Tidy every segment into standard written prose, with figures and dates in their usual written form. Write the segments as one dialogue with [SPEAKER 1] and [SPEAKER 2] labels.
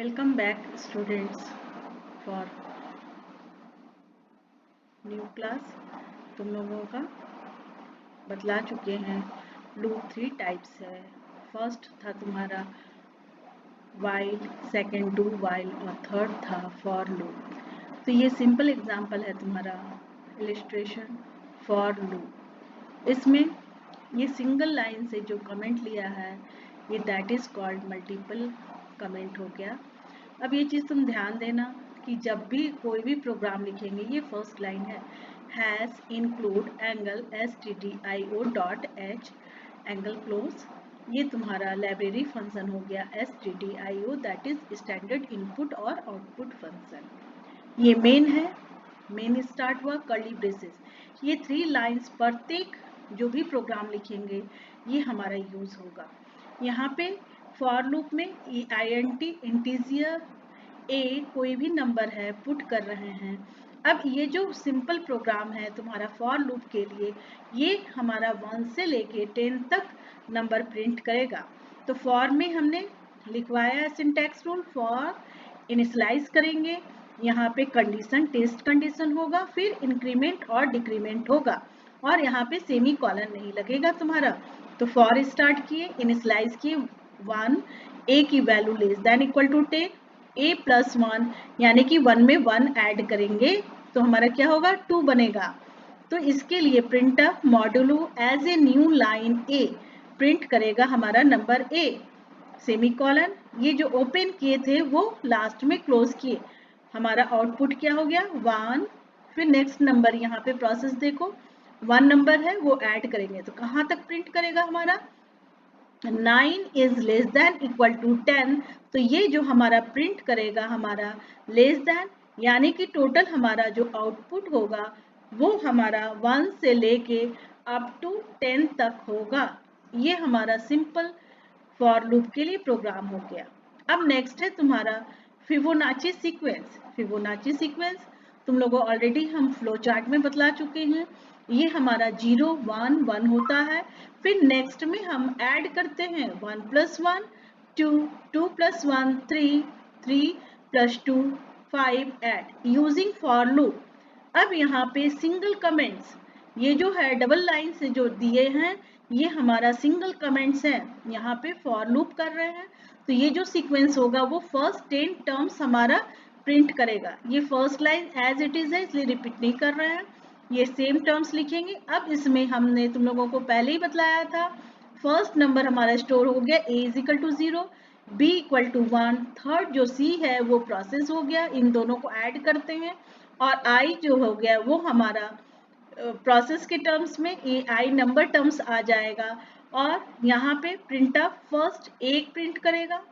[SPEAKER 1] Welcome back students for new class. तुम लोगों का बतला चुके हैं लूप 3 टाइप्स है। फर्स्ट था तुम्हारा वाइल, सेकंड डू वाइल और थर्ड था फॉर लूप। तो ये सिंपल एग्जांपल है तुम्हारा इलिस्ट्रेशन फॉर लूप। इसमें ये सिंगल लाइन से जो कमेंट लिया है ये that is called multiple comment हो गया। अब ये चीज़ तुम ध्यान देना कि जब भी कोई भी प्रोग्राम लिखेंगे ये फर्स्ट लाइन है has include angle stdio dot H angle close. ये तुम्हारा लाइब्रेरी फंक्शन हो गया stdio that is standard input और आउटपुट फंक्शन। ये मेन है, मेन स्टार्ट हुआ कर्ली ब्रेसेस। ये 3 लाइंस प्रत्येक जो भी प्रोग्राम लिखेंगे ये हमारा यूज होगा। यहाँ पे फॉर लूप में int इंटीजर ए कोई भी नंबर है पुट कर रहे हैं। अब ये जो सिंपल प्रोग्राम है तुम्हारा फॉर लूप के लिए ये हमारा 1 से लेके 10 तक नंबर प्रिंट करेगा। तो फॉर में हमने लिखवाया सिंटैक्स रूल फॉर इनिशियलाइज करेंगे, यहाँ पे कंडीशन टेस्ट कंडीशन होगा, फिर इंक्रीमेंट और डिक्रीमेंट होगा और यहाँ पे सेमी कॉलन नहीं लगेगा तुम्हारा। तो फॉर स्टार्ट किए, इनिशियलाइज किए 1, ए की value less than equal to 10, a plus 1 यानी कि 1 में 1 ऐड करेंगे तो हमारा क्या होगा 2 बनेगा। तो इसके लिए printf modulo as a new line a print करेगा हमारा नंबर ए सेमीकोलन। ये जो ओपन किए थे वो लास्ट में क्लोज किए, हमारा आउटपुट क्या हो गया 1। फिर नेक्स्ट नंबर यहाँ पे प्रोसेस देखो 1 नंबर है वो ऐड करेंगे तो कहाँ तक प्रिंट करेगा हमारा 9 is less than equal to 10। तो ये जो हमारा प्रिंट करेगा हमारा लेस देन यानी कि टोटल हमारा जो आउटपुट होगा वो हमारा 1 से लेके अप टू 10 तक होगा। ये हमारा सिंपल फॉर लूप के लिए प्रोग्राम हो गया। अब नेक्स्ट है तुम्हारा फिबोनाची सीक्वेंस। फिबोनाची सीक्वेंस तुम लोगों ऑलरेडी हम फ्लो चार्ट में बतला चुके हैं। ये हमारा 0 1 1 होता है, फिर नेक्स्ट में हम ऐड करते हैं 1 + 1 2 2 + 1 3 3 + 2 5 ऐड यूजिंग फॉर लूप। अब यहाँ पे सिंगल कमेंट्स ये जो है डबल लाइन से जो दिए हैं ये हमारा सिंगल कमेंट्स है, यहाँ पे फॉर लूप कर रहे हैं। तो ये जो सीक्वेंस होगा वो फर्स्ट 10 टर्म्स हमारा प्रिंट करेगा। ये first line as it is है इसलिए रिपीट नहीं कर रहे हैं, ये सेम टर्म्स लिखेंगे। अब इसमें हमने तुम लोगों को पहले ही बतलाया था फर्स्ट नंबर हमारा स्टोर हो गया a = 0 b = 1, थर्ड जो c है वो प्रोसेस हो गया, इन दोनों को ऐड करते हैं और i जो हो गया वो हमारा प्रोसेस के टर्म्स में ai नंबर टर्म्स आ जाएगा और यहाँ पे प्रिंटफ फर्स्ट 1 प्रिंट करेगा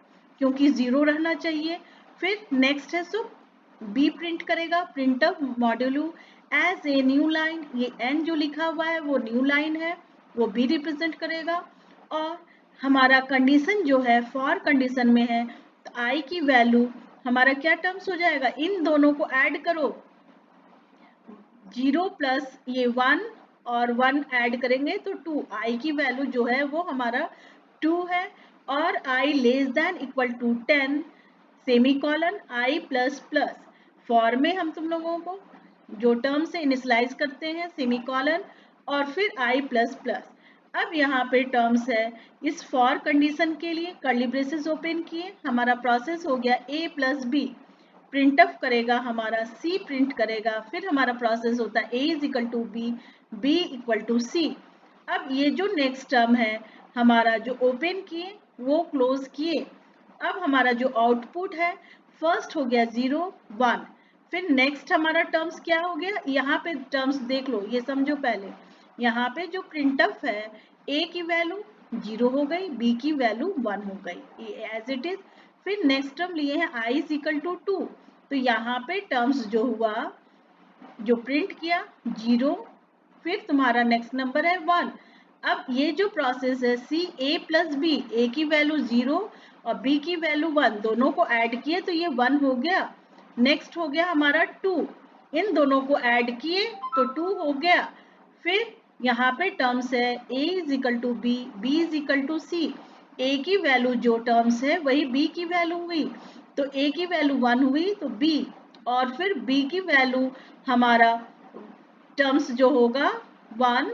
[SPEAKER 1] क्योंकि 0 रहना चाहिए। फिर नेक्स्ट है सो b प्रिंट करेगा printf modulo as a new line. ये n जो लिखा हुआ है वो न्यू लाइन है वो b रिप्रेजेंट करेगा। और हमारा कंडीशन जो है फॉर कंडीशन में है तो i की वैल्यू हमारा क्या टर्म्स हो जाएगा, इन दोनों को ऐड करो 0 प्लस ये 1 और 1 ऐड करेंगे तो 2, i की वैल्यू जो है वो हमारा 2 है और i less than equal to 10 semicolon i plus plus. For में हम तुम लोगों को जो टर्म से इनिशियलाइज करते हैं सेमीकोलन और फिर i प्लस प्लस। अब यहाँ पे टर्म्स है इस फॉर कंडीशन के लिए कर्ली ब्रेसेस ओपन किए, हमारा प्रोसेस हो गया a प्लस बी प्रिंटफ करेगा हमारा c प्रिंट करेगा, फिर हमारा प्रोसेस होता है a = b b = c। अब ये जो नेक्स्ट टर्म है हमारा जो ओपन किए वो क्लोज किए। अब हमारा जो आउटपुट है फर्स्ट हो गया 0 1, फिर नेक्स्ट हमारा टर्म्स क्या हो गया, यहाँ पे टर्म्स देख लो ये समझो पहले। यहाँ पे जो प्रिंटफ है a की वैल्यू 0 हो गई, b की वैल्यू 1 हो गई एज इट इज। फिर नेक्स्ट टर्म लिए हैं i = 2, तो यहाँ पे टर्म्स जो हुआ जो प्रिंट किया 0, फिर तुम्हारा नेक्स्ट नंबर है 1। अब ये जो प्रोसेस है c a + b, a की वैल्यू 0 और b की वैल्यू 1 दोनों को ऐड किए तो ये 1 हो गया। नेक्स्ट हो गया हमारा 2, इन दोनों को ऐड किए तो 2 हो गया। फिर यहाँ पे टर्म्स है a = b b = c, a की वैल्यू जो टर्म्स है वही b की वैल्यू हुई तो a की वैल्यू 1 हुई तो b, और फिर b की वैल्यू हमारा टर्म्स जो होगा 1,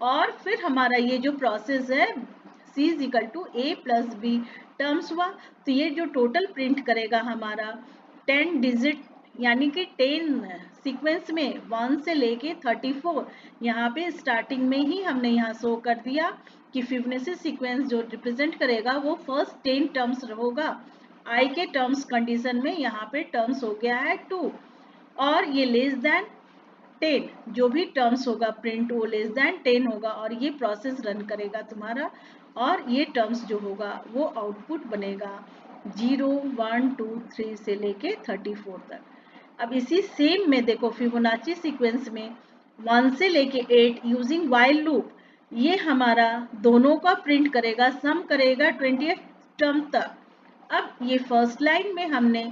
[SPEAKER 1] और फिर हमारा ये जो प्रोसेस है c is equal to a plus b terms हुआ। तो ये जो टोटल प्रिंट करेगा हमारा 10 डिजिट यानी कि 10 सीक्वेंस में 1 से लेके 34, यहाँ पे स्टार्टिंग में ही हमने यहाँ शो कर दिया कि फिबोनाची सीक्वेंस जो रिप्रेजेंट करेगा वो फर्स्ट 10 टर्म्स होगा। i के टर्म्स कंडीशन में यहाँ पे टर्म्स हो गया है 2, और ये लेस देन 10 जो भी टर्म्स होगा प्रिंट वो लेस देन 10 होगा, और ये प्रोसेस रन करेगा तुम्हारा, और ये टर्म्स जो होगा वो आउटपुट बनेगा 0 1 2 3 से लेके 34 तक। अब इसी सेम में देखो फिबोनाची सीक्वेंस में 1 से लेके 8 यूजिंग व्हाइल लूप, ये हमारा दोनों का प्रिंट करेगा, सम करेगा 20th टर्म तक। अब ये फर्स्ट लाइन में हमने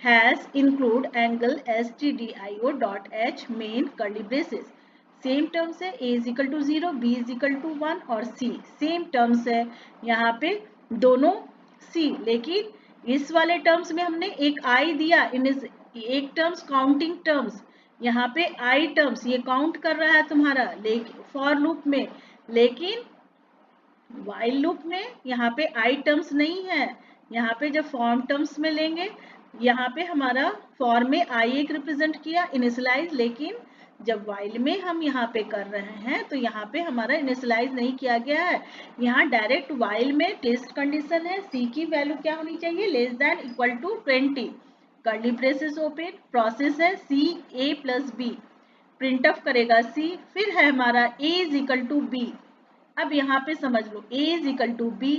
[SPEAKER 1] has include angle STDIO dot H main curly braces, same terms है a is equal to 0, b is equal to 1 और c सेम टर्म्स है यहाँ पे दोनों c, लेकिन इस वाले टर्म्स में हमने एक i दिया, इन एक टर्म्स काउंटिंग टर्म्स, यहाँ पे i टर्म्स ये काउंट कर रहा है तुम्हारा फॉर लूप में, लेकिन व्हाइल लूप में यहाँ पे i टर्म्स नहीं है। यहाँ पे जब फॉर्म टर्म्स में लेंगे, यहाँ पे हमारा फॉर में i एक रिप्रेजेंट किया इनिशियलाइज, लेकिन जब व्हाइल में हम यहाँ पे कर रहे हैं तो यहाँ पे हमारा इनिशियलाइज नहीं किया गया है। यहाँ डायरेक्ट व्हाइल में टेस्ट कंडीशन है c की वैल्यू क्या होनी चाहिए, less than equal to 20, curly braces open, process है c a plus b, print of करेगा c, फिर है हमारा a is equal to b। अब यहाँ पे समझ लो a is equal to b,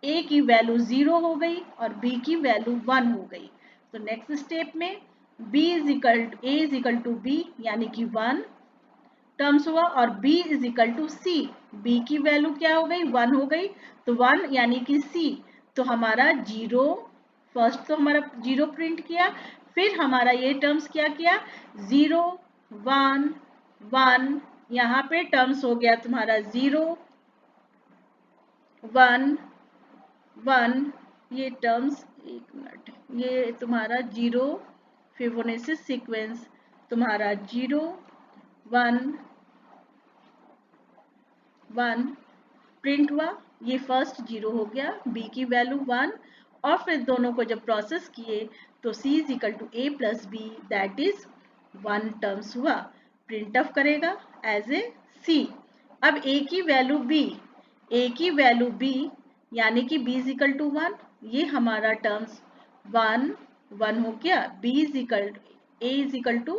[SPEAKER 1] a की वैल्यू 0 हो गई और b की वैल्यू 1 हो गई। तो नेक्स्ट स्टेप में b is equal a is equal to b यानी कि 1 टर्म्स हुआ, और b is equal to c, b की वैल्यू क्या हो गई 1 हो गई, तो 1 यानी कि c, तो हमारा 0, फर्स्ट तो हमारा 0 प्रिंट किया, फिर हमारा ये टर्म्स क्या किया 0 1 1, यहाँ पे टर्म्स हो गया तुम्हारा 0 1 1, ये टर्म्स एक मिनट, ये तुम्हारा 0 फिबोनाची सीक्वेंस तुम्हारा 0 1 1 प्रिंट हुआ, ये फर्स्ट 0 हो गया, b की वैल्यू 1, और फिर दोनों को जब प्रोसेस किए तो c is equal to a plus b, that is 1 terms हुआ, प्रिंट ऑफ करेगा एज ए c। अब a की वैल्यू b, a की वैल्यू b यानी कि b इज इक्वल टू 1, ये हमारा टर्म्स 1 1 हो गया, b is equal a is equal to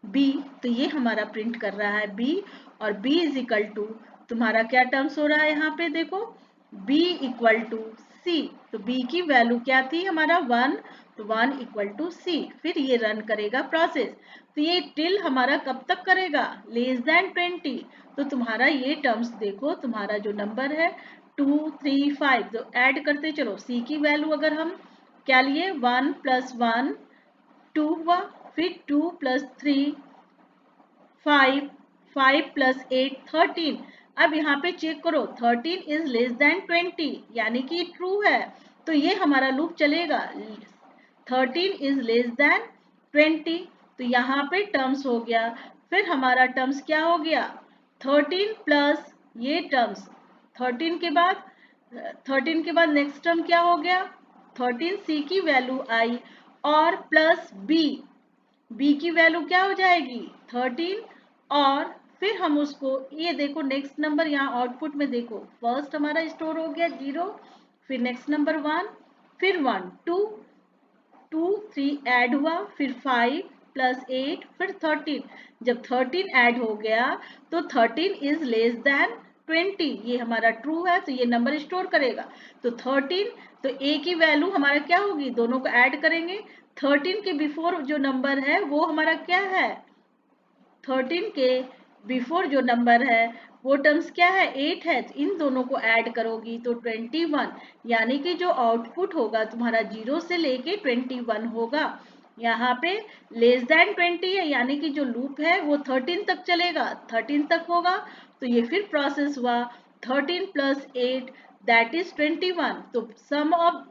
[SPEAKER 1] b, तो ये हमारा प्रिंट कर रहा है b, और b इज इक्वल टू तुम्हारा क्या टर्म्स हो रहा है यहाँ पे देखो b इक्वल टू c, तो b की वैल्यू क्या थी हमारा 1, तो 1 इक्वल टू c, फिर ये रन करेगा प्रोसेस, तो ये टिल हमारा कब तक करेगा लेस देन 20, तो तुम्हारा ये टर्म्स देखो तुम्हारा जो नंबर है 2 3 5, तो ऐड करते चलो, c की वैल्यू अगर हम क्या लिए 1 प्लस 1 2 हुआ, फिर 2 प्लस 3 5 5 प्लस 8 13, अब यहाँ पे चेक करो 13 इज लेस देन 20 यानी कि ट्रू है, तो ये हमारा लूप चलेगा 13 इज लेस देन 20, तो यहाँ पे टर्म्स हो गया, फिर हमारा टर्म्स क्या हो गया 13 प्लस ये टर्म्स 13 के बाद 13 के बाद नेक्स्ट टर्म क्या हो गया 13 c की वैल्यू आई और प्लस b की वैल्यू क्या हो जाएगी 13, और फिर हम उसको ये देखो नेक्स्ट नंबर यहाँ आउटपुट में देखो फर्स्ट हमारा स्टोर हो गया 0, फिर नेक्स्ट नंबर 1, फिर 1 2 2 3 ऐड हुआ, फिर 5 प्लस 8 फिर 13, जब 13 ऐड हो गया तो 13 इज लेस देन 20, ये हमारा ट्रू है, तो ये नंबर स्टोर करेगा, तो 13, तो a की वैल्यू हमारा क्या होगी, दोनों को ऐड करेंगे, 13 के बिफोर जो नंबर है वो हमारा क्या है 13 के बिफोर जो नंबर है वो टर्म्स क्या है 8 है, तो इन दोनों को ऐड करोगी तो 21, यानी कि जो आउटपुट होगा तुम्हारा 0 से लेके 21 होगा, यहाँ पे लेस देन 20 है यानी कि जो लूप है वो 13 तक चलेगा, 13 तक होगा, तो ये फिर प्रोसेस हुआ 13 प्लस 8 दैट इज 21, तो सम ऑफ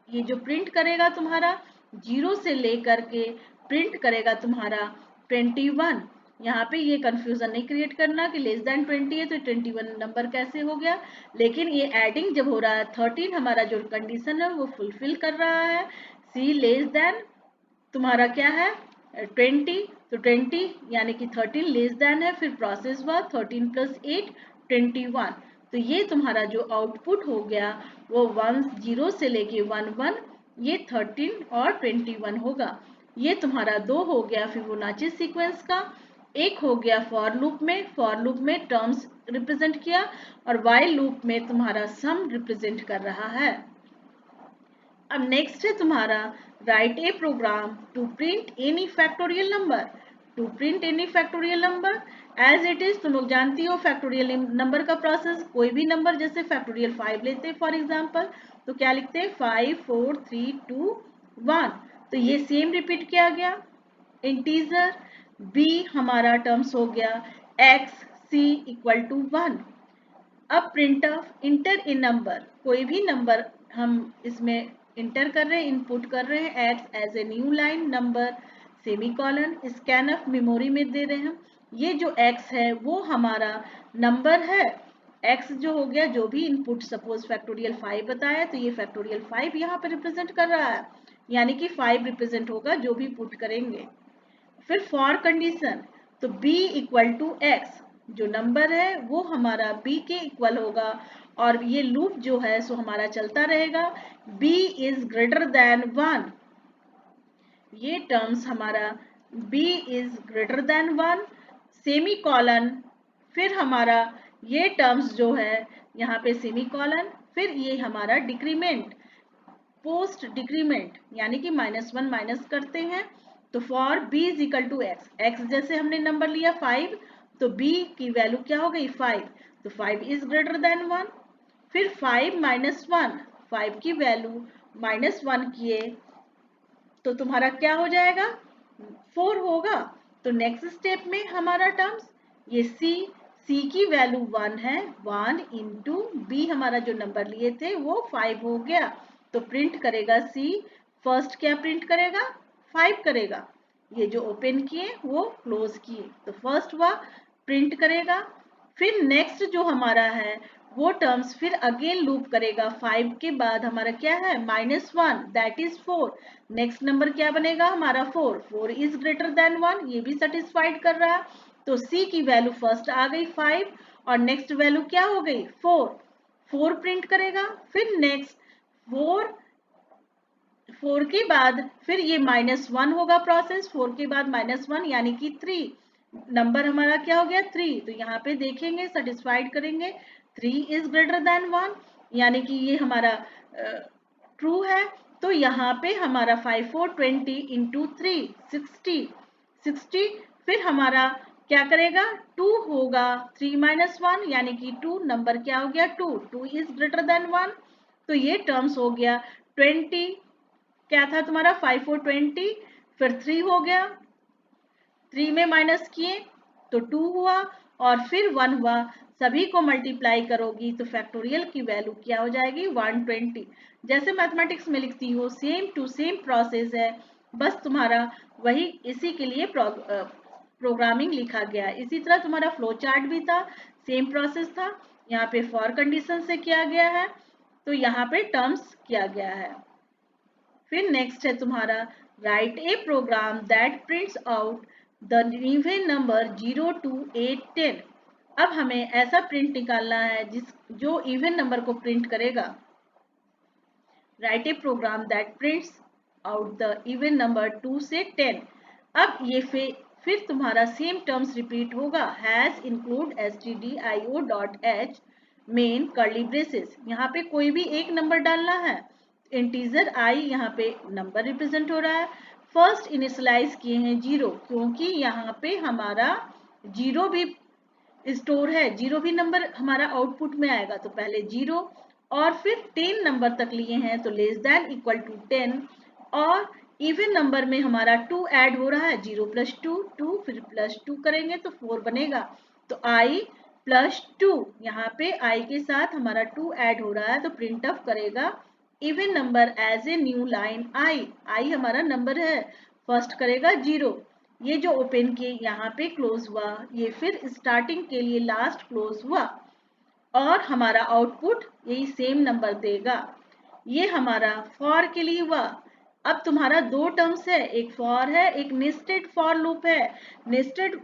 [SPEAKER 1] ये जो प्रिंट करेगा तुम्हारा जीरो से लेकर के प्रिंट करेगा तुम्हारा 21। यहाँ पे ये कंफ्यूजन नहीं क्रिएट करना कि लेस देन 20 है तो 21 नंबर कैसे हो गया, लेकिन ये एडिंग जब हो रहा है 13 हमारा जो कंडीशन है वो फुलफिल कर रहा है। सी लेस देन तुम्हारा क्या है 20, तो 20 यानी कि 13 लेस देन है, फिर प्रोसेस हुआ 13 + 8 21। तो ये तुम्हारा जो आउटपुट हो गया वो 10 से लेके 11, ये 13 और 21 होगा। ये तुम्हारा 2 हो गया फिबोनाची सीक्वेंस का। एक हो गया फॉर लूप में टर्म्स रिप्रेजेंट किया, और वाइल लूप में तुम्हारा सम रिप्रेजेंट कर रहा है। अब नेक्स्ट है तुम्हारा write a program to print any factorial number. To print any factorial number as it is, तुम लोग जानती हो फैक्टोरियल नंबर का प्रोसेस। कोई भी नंबर जैसे फैक्टोरियल 5 लेते हैं फॉर एग्जांपल, तो क्या लिखते हैं 5 4 3 2 1। तो ये सेम रिपीट किया गया। इंटीजर b हमारा टर्म्स हो गया x c = 1। अब print of inter in number, कोई भी नंबर हम इसमें इंटर कर रहे हैं, इनपुट कर रहे हैं x as a new line number semicolon scan of memory में दे रहे हैं। ये जो एक्स है वो हमारा नंबर है। एक्स जो हो गया जो भी इनपुट, सपोज फैक्टोरियल 5 बताया तो ये फैक्टोरियल 5 यहाँ पर रिप्रेजेंट कर रहा है, यानी कि 5 रिप्रेजेंट होगा जो भी पुट करेंगे। फिर फॉर कंडीशन, तो b = x, जो नंबर है वो हमारा b के इक्वल होगा, और ये लूप जो है सो हमारा चलता रहेगा b > 1। ये टर्म्स हमारा b > 1 सेमी कॉलन, फिर हमारा ये टर्म्स जो है यहाँ पे सेमी कॉलन, फिर ये हमारा डिक्रीमेंट पोस्ट डिक्रीमेंट, यानी कि -1 माइनस करते हैं। तो फॉर b = x, x जैसे हमने नंबर लिया 5, तो b की वैल्यू क्या हो गई 5, तो 5 > 1। फिर 5 - 1, 5 की वैल्यू -1 किए तो तुम्हारा क्या हो जाएगा 4 होगा। तो नेक्स्ट स्टेप में हमारा टर्म्स ये c की वैल्यू 1 है, 1 × b हमारा जो नंबर लिए थे वो 5 हो गया, तो प्रिंट करेगा c। फर्स्ट क्या प्रिंट करेगा 5 करेगा, ये जो ओपन किए वो क्लोज किए, तो फर्स्ट हुआ प्रिंट करेगा। फिर नेक्स्ट जो हमारा है वो टर्म्स फिर अगेन लूप करेगा। 5 के बाद हमारा क्या है -1 दैट इज 4। नेक्स्ट नंबर क्या बनेगा हमारा 4, 4 > 1, ये भी सेटिस्फाइड कर रहा है। तो c की वैल्यू फर्स्ट आ गई 5, और नेक्स्ट वैल्यू क्या हो गई 4, 4 प्रिंट करेगा। फिर नेक्स्ट 4 के बाद फिर ये -1 होगा प्रोसेस, 4 के बाद -1 यानी कि 3, नंबर हमारा क्या हो गया 3। तो यहाँ पे देखेंगे सेटिस्फाइड करेंगे 3 > 1, यानी कि ये हमारा ट्रू है। तो यहाँ पे हमारा 5 4 20 × 3 60। फिर हमारा क्या करेगा 2 होगा 3 - 1 यानी कि 2, नंबर क्या हो गया 2 > 1। तो ये टर्म्स हो गया 20, क्या था तुम्हारा 5 4 20, फिर 3 हो गया, 3 में माइनस किए तो 2 हुआ, और फिर 1 हुआ। सभी को मल्टीप्लाई करोगी तो फैक्टोरियल की वैल्यू क्या हो जाएगी 120। जैसे मैथमेटिक्स में लिखती हो सेम टू सेम प्रोसेस है, बस तुम्हारा वही इसी के लिए प्रोग्रामिंग लिखा गया। इसी तरह तुम्हारा फ्लो चार्ट भी था, सेम प्रोसेस था। यहाँ पे फॉर कंडीशन से किया गया है, तो यहाँ पे टर्म्स किया गया है। फिर नेक्स्ट है तुम्हारा write a program that prints out the even number 0 to 8 10। अब हमें ऐसा प्रिंट निकालना है जो इवन नंबर को प्रिंट करेगा। Write a program that prints out the even number 2 से 10। अब ये फिर तुम्हारा सेम टर्म्स रिपीट होगा, hash include stdio.h main curly braces. यहाँ पे कोई भी एक नंबर डालना है, इंटीजर i यहाँ पे नंबर रिप्रेजेंट हो रहा है। फर्स्ट इनिशियलाइज किए हैं 0, क्योंकि यहाँ पे हमारा 0 भी स्टोर है, 0 भी नंबर हमारा आउटपुट में आएगा, तो पहले 0 और फिर 10 नंबर तक लिए हैं तो लेस देन इक्वल टू 10, और इवन नंबर में हमारा 2 ऐड हो रहा है, 0 + 2 2, फिर +2 करेंगे तो 4 बनेगा। तो i + 2, यहाँ पे i के साथ हमारा 2 ऐड हो रहा है तो प्रिंट ऑफ करेगा even number as a new line आई हमारा नंबर है, फर्स्ट करेगा 0, ये जो ओपन किए यहाँ पे क्लोज हुआ, ये फिर स्टार्टिंग के लिए लास्ट क्लोज हुआ और हमारा आउटपुट यही सेम नंबर देगा। ये हमारा फॉर के लिए हुआ। अब तुम्हारा दो टर्म्स है, एक फॉर है, एक नेस्टेड फॉर लूप है। नेस्टेड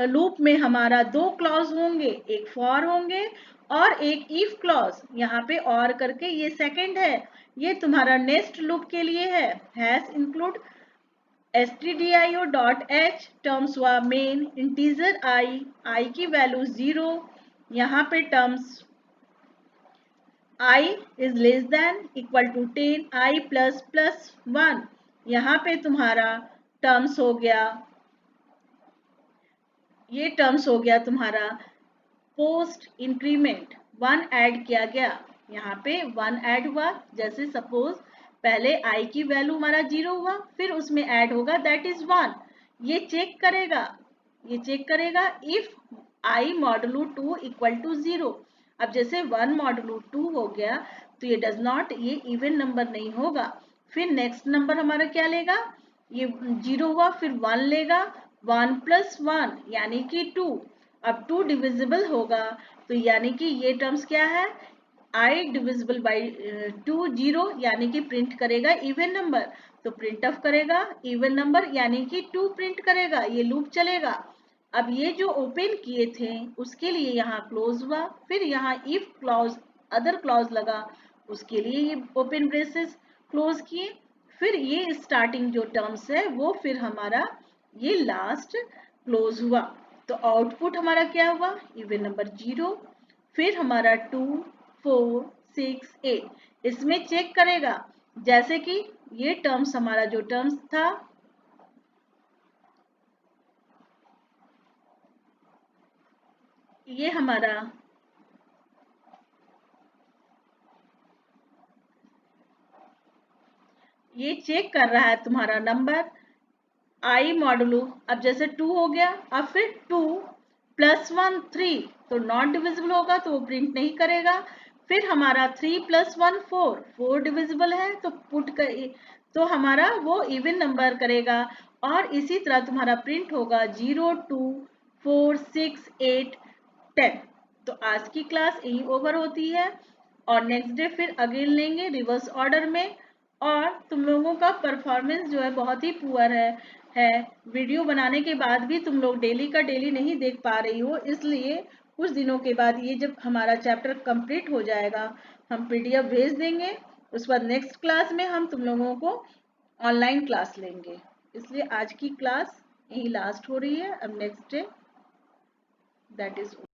[SPEAKER 1] लूप में हमारा दो क्लॉज होंगे, एक फॉर होंगे और एक इफ क्लॉज, यहाँ पे और करके ये सेकंड है। ये तुम्हारा नेक्स्ट लूप के लिए है। हैश इंक्लूड stdio.h टर्म्स हुआ मेन, इंटीजर आई की वैल्यू 0, यहाँ पे terms I is less than equal to 10, I plus 1, यहाँ पे तुम्हारा टर्म्स हो गया, ये टर्म्स हो गया तुम्हारा पोस्ट इंक्रीमेंट, 1 ऐड किया गया, यहाँ पे 1 ऐड हुआ। जैसे सपोज पहले I की वैल्यू हमारा 0 हुआ, फिर उसमें ऐड होगा दैट इज 1। ये चेक करेगा if I modulo 2 equal to 0। अब जैसे 1 मॉडुलो 2 हो गया तो ये डज नॉट, ये इवन नंबर नहीं होगा। फिर नेक्स्ट नंबर हमारा क्या लेगा, ये 0 हुआ, फिर 1 लेगा, 1 प्लस 1 यानी कि 2। अब 2 डिविजिबल होगा तो यानी कि ये टर्म्स क्या है, I डिविजिबल बाई 2 0, यानी कि प्रिंट करेगा इवन नंबर, तो प्रिंट ऑफ करेगा इवन नंबर यानी कि 2 प्रिंट करेगा, ये लूप चलेगा। अब ये जो ओपन किए थे उसके लिए यहाँ क्लोज हुआ, फिर यहाँ इफ क्लॉज अदर क्लॉज लगा, उसके लिए ये ओपन ब्रेसेस क्लोज किए, फिर ये स्टार्टिंग जो टर्म्स है वो फिर हमारा ये लास्ट क्लोज हुआ। तो आउटपुट हमारा क्या हुआ, इवन नंबर 0, फिर हमारा 2 4 6 8, इसमें चेक करेगा जैसे कि ये टर्म्स हमारा जो टर्म्स था, ये हमारा ये चेक कर रहा है तुम्हारा नंबर I मॉडुलो, अब जैसे 2 हो गया, अब फिर 2 प्लस 1 3, तो नॉट डिविजिबल होगा तो वो प्रिंट नहीं करेगा। फिर हमारा 3 प्लस 1 4, 4 डिविजिबल है तो पुट कर, तो हमारा वो इवन नंबर करेगा और इसी तरह तुम्हारा प्रिंट होगा 0 2 4 6 8 10। तो आज की क्लास यही ओवर होती है और नेक्स्ट डे फिर अगेन लेंगे रिवर्स ऑर्डर में। और तुम लोगों का परफॉर्मेंस जो है बहुत ही पुअर है। वीडियो बनाने के बाद भी तुम लोग डेली का डेली नहीं देख पा रही हो, इसलिए कुछ दिनों के बाद ये जब हमारा चैप्टर कंप्लीट हो जाएगा हम PDF भेज देंगे, उस बाद नेक्स्ट क्लास में हम तुम लोगों को ऑनलाइन क्लास लेंगे। इसलिए आज की क्लास यही लास्ट हो रही है। अब नेक्स्ट डे दैट इज